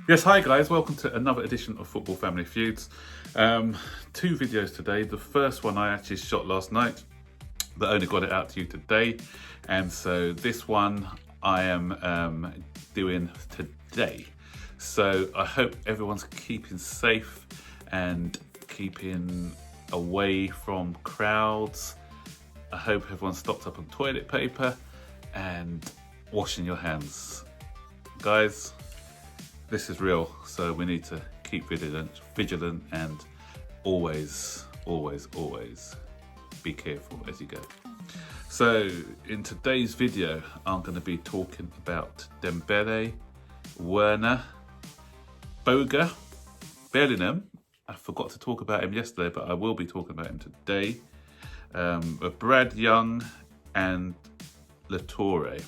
Yes, hi guys, welcome to another edition of Football Family Feuds. Two videos today. The first one I actually shot last night, but only got it out to you today. And so this one I am doing today. So I hope everyone's keeping safe and keeping away from crowds. I hope everyone's stocked up on toilet paper and washing your hands. Guys, this is real, so we need to keep vigilant and always be careful as you go. So in today's video, I'm going to be talking about Dembele, Werner, Boga, Bellingham. I forgot to talk about him yesterday, but I will be talking about him today. Brad Young and Latorre.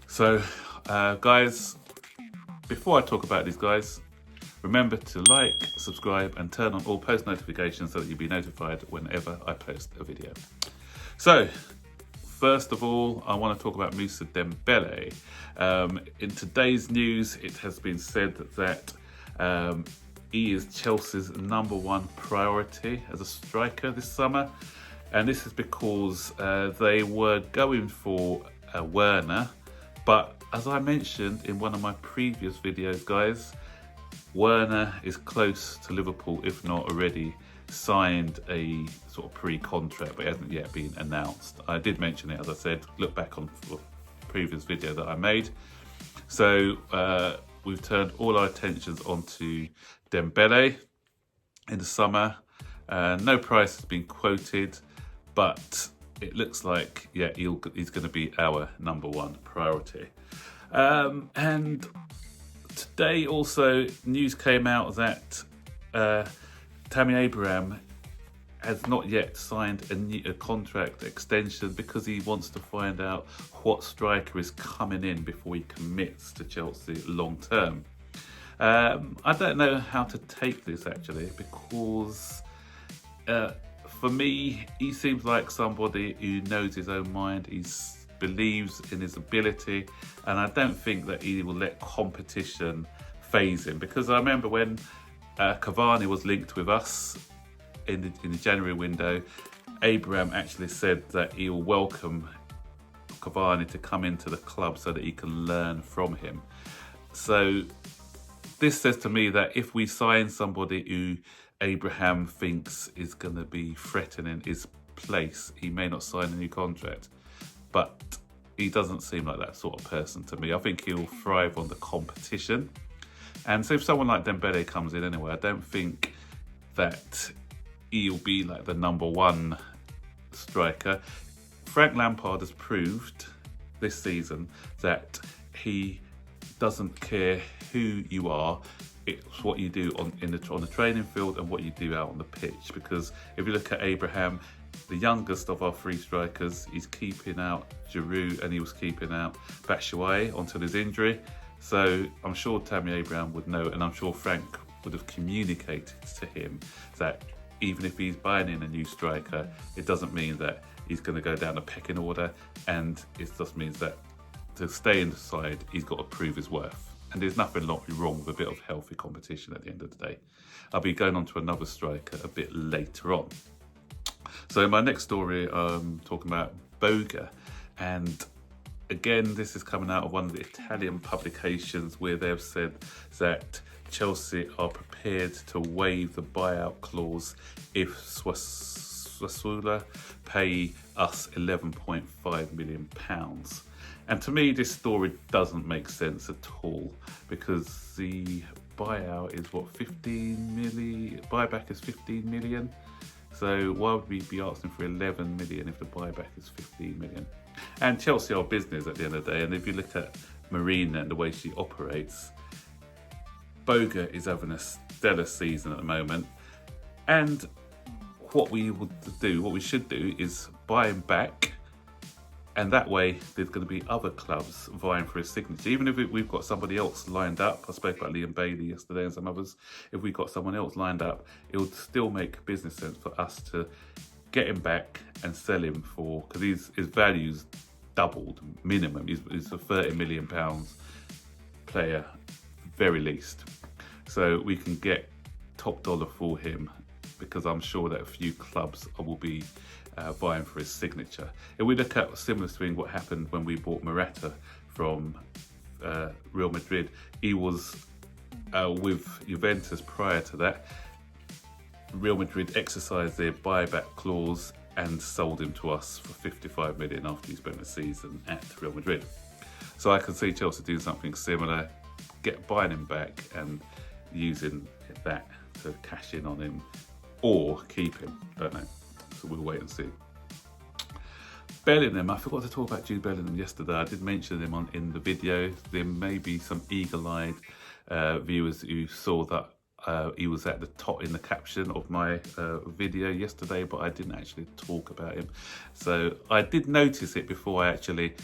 So guys, before I talk about these guys, remember to like, subscribe and turn on all post notifications so that you'll be notified whenever I post a video. So, first of all, I want to talk about Moussa Dembele. In today's news, it has been said that he is Chelsea's #1 priority as a striker this summer. And this is because they were going for Werner, but as I mentioned in one of my previous videos, guys, Werner is close to Liverpool, if not already signed a sort of pre-contract, but it hasn't yet been announced. I did mention it, as I said, look back on the previous video that I made. So we've turned all our attentions onto Dembele in the summer. No price has been quoted, but it looks like, yeah, he's going to be our #1 priority. And today also news came out that Tammy Abraham has not yet signed a contract extension because he wants to find out what striker is coming in before he commits to Chelsea long term. I don't know how to take this actually, because for me, he seems like somebody who knows his own mind. He believes in his ability, and I don't think that he will let competition phase him. Because I remember when Cavani was linked with us in the January window, Abraham actually said that he will welcome Cavani to come into the club so that he can learn from him. So this says to me that if we sign somebody who Abraham thinks is going to be threatening his place, he may not sign a new contract. But he doesn't seem like that sort of person to me. I think he'll thrive on the competition. And so if someone like Dembele comes in anyway, I don't think that he'll be like the #1 striker. Frank Lampard has proved this season that he doesn't care who you are. It's what you do on the training field and what you do out on the pitch. Because if you look at Abraham, the youngest of our 3 strikers, he's keeping out Giroud and he was keeping out Batshuayi until his injury. So I'm sure Tammy Abraham would know, and I'm sure Frank would have communicated to him that even if he's buying in a new striker, it doesn't mean that he's going to go down a pecking order, and it just means that to stay in the side, he's got to prove his worth. And there's nothing wrong with a bit of healthy competition at the end of the day. I'll be going on to another striker a bit later on. So in my next story, I'm talking about Boga. And again, this is coming out of one of the Italian publications where they've said that Chelsea are prepared to waive the buyout clause if Sassuolo pay us £11.5 million. And to me, this story doesn't make sense at all, because the buyout is what, 15 million? Buyback is 15 million. So why would we be asking for 11 million if the buyback is 15 million? And Chelsea are business at the end of the day. And if you look at Marina and the way she operates, Boga is having a stellar season at the moment. And what we should do is buy him back. And that way, there's going to be other clubs vying for his signature. Even if we've got somebody else lined up, I spoke about Liam Bailey yesterday and some others. If we've got someone else lined up, it would still make business sense for us to get him back and sell him for, because his value's doubled minimum. He's a £30 million player very least. So we can get top dollar for him, because I'm sure that a few clubs will be vying for his signature. If we look at a similar thing, what happened when we bought Morata from Real Madrid, he was with Juventus prior to that. Real Madrid exercised their buyback clause and sold him to us for 55 million after he spent a season at Real Madrid. So I can see Chelsea doing something similar, buying him back and using that to cash in on him, or keep him, don't know. So we'll wait and see. Bellingham, I forgot to talk about Jude Bellingham yesterday. I did mention him in the video. There may be some eagle-eyed viewers who saw that he was at the top in the caption of my video yesterday, but I didn't actually talk about him. So I did notice it before I actually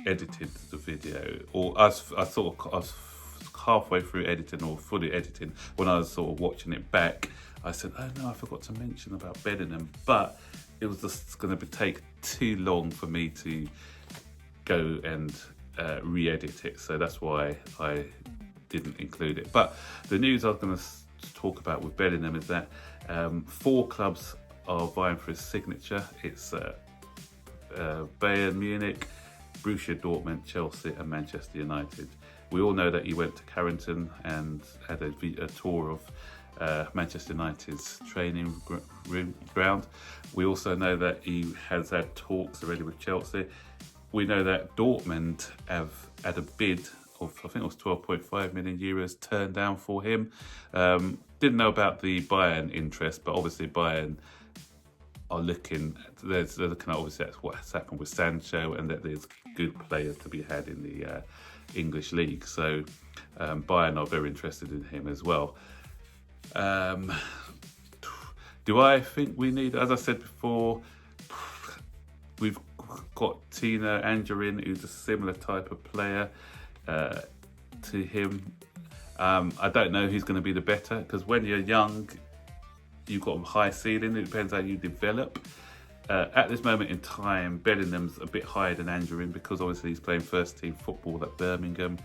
edited the video, or I was halfway through editing or fully editing when I was sort of watching it back. I said, oh no, I forgot to mention about Bellingham, but it was just going to take too long for me to go and re-edit it, so that's why I didn't include it. But the news I was going to talk about with Bellingham is that 4 clubs are vying for his signature. It's Bayern Munich, Borussia Dortmund, Chelsea and Manchester United. We all know that he went to Carrington and had a tour of Manchester United's training ground. We also know that he has had talks already with Chelsea. We know that Dortmund have had a bid of, I think it was 12.5 million euros turned down for him. Didn't know about the Bayern interest, but obviously Bayern are looking, they're looking at obviously that's what's happened with Sancho, and that there's good players to be had in the English league. So Bayern are very interested in him as well. Do I think we need, as I said before, we've got Tino Anjorin, who's a similar type of player to him. I don't know who's going to be the better, because when you're young, you've got a high ceiling. It depends how you develop. At this moment in time, Bellingham's a bit higher than Anjorin, because obviously he's playing first team football at Birmingham.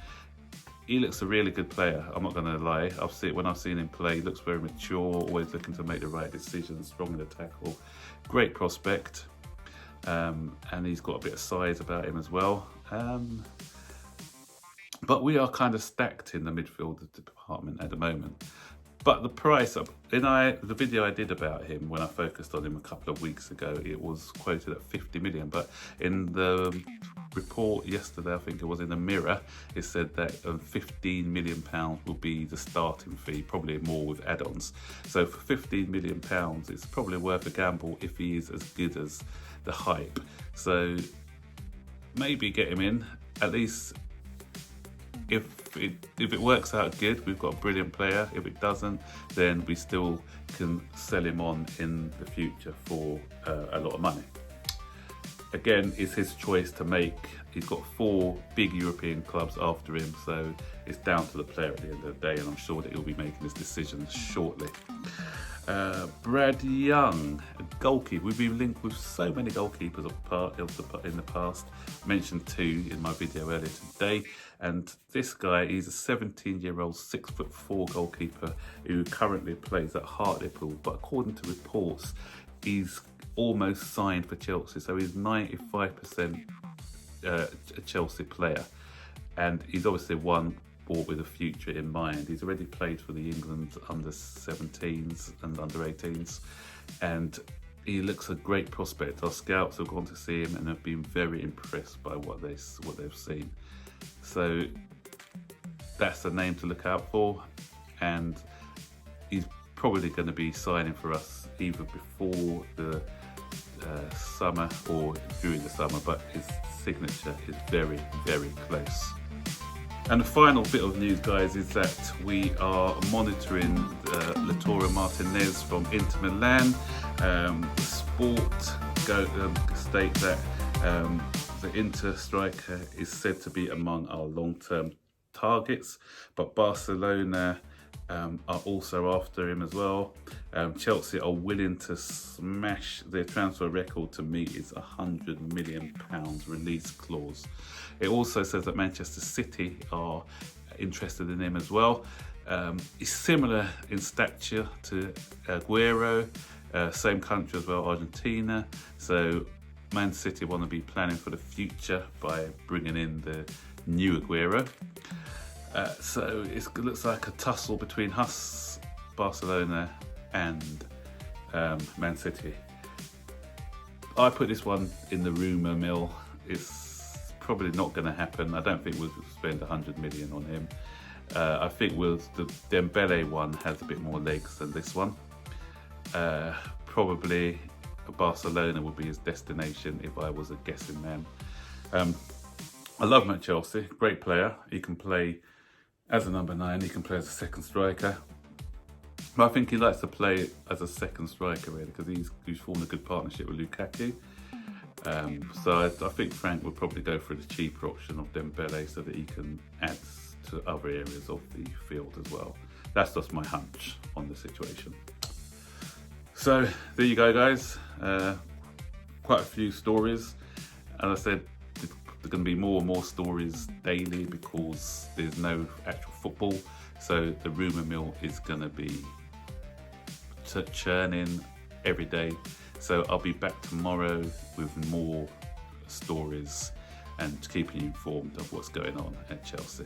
He looks a really good player, I'm not going to lie. When I've seen him play, he looks very mature, always looking to make the right decisions, strong in the tackle. Great prospect. And he's got a bit of size about him as well. But we are kind of stacked in the midfield department at the moment. But the price, the video I did about him when I focused on him a couple of weeks ago, it was quoted at 50 million. But in the report yesterday, I think it was in the Mirror, it said that £15 million will be the starting fee, probably more with add-ons. So for £15 million, it's probably worth a gamble if he is as good as the hype. So maybe get him in, at least. If it works out good, we've got a brilliant player. If it doesn't, then we still can sell him on in the future for a lot of money. Again, it's his choice to make. He's got 4 big European clubs after him, so it's down to the player at the end of the day, and I'm sure that he'll be making his decisions shortly. Brad Young, a goalkeeper. We've been linked with so many goalkeepers in the past. Mentioned 2 in my video earlier today. And this guy, he's a 17-year-old 6'4" goalkeeper who currently plays at Hartlepool. But according to reports, he's almost signed for Chelsea. So he's 95% a Chelsea player. And he's obviously one bought with a future in mind. He's already played for the England under-17s and under-18s, and he looks a great prospect. Our scouts have gone to see him and have been very impressed by what they've seen. So that's a name to look out for, and he's probably going to be signing for us either before the summer or during the summer, but his signature is very, very close. And the final bit of news, guys, is that we are monitoring Lautaro Martinez from Inter Milan. Sport state that the Inter striker is said to be among our long-term targets, but Barcelona are also after him as well. Chelsea are willing to smash their transfer record to meet its £100 million release clause. It also says that Manchester City are interested in him as well. He's similar in stature to Aguero, same country as well, Argentina. So Man City want to be planning for the future by bringing in the new Aguero. So it looks like a tussle between us, Barcelona and Man City. I put this one in the rumour mill. It's probably not going to happen. I don't think we'll spend 100 million on him. I think the Dembele one has a bit more legs than this one. Probably Barcelona would be his destination if I was a guessing man. I love him at Chelsea, great player. He can play as a number 9, he can play as a second striker. But I think he likes to play as a second striker really, because he's formed a good partnership with Lukaku. So I think Frank would probably go for the cheaper option of Dembele so that he can add to other areas of the field as well. That's just my hunch on the situation. So there you go, guys. Quite a few stories. As I said, there's going to be more and more stories daily because there's no actual football. So the rumour mill is going to be churning every day. So I'll be back tomorrow with more stories and keeping you informed of what's going on at Chelsea.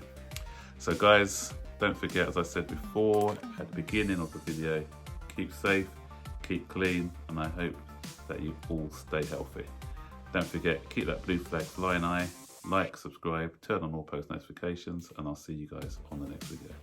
So guys, don't forget, as I said before at the beginning of the video, keep safe, keep clean, and I hope that you all stay healthy. Don't forget, keep that blue flag flying high, like, subscribe, turn on all post notifications, and I'll see you guys on the next video.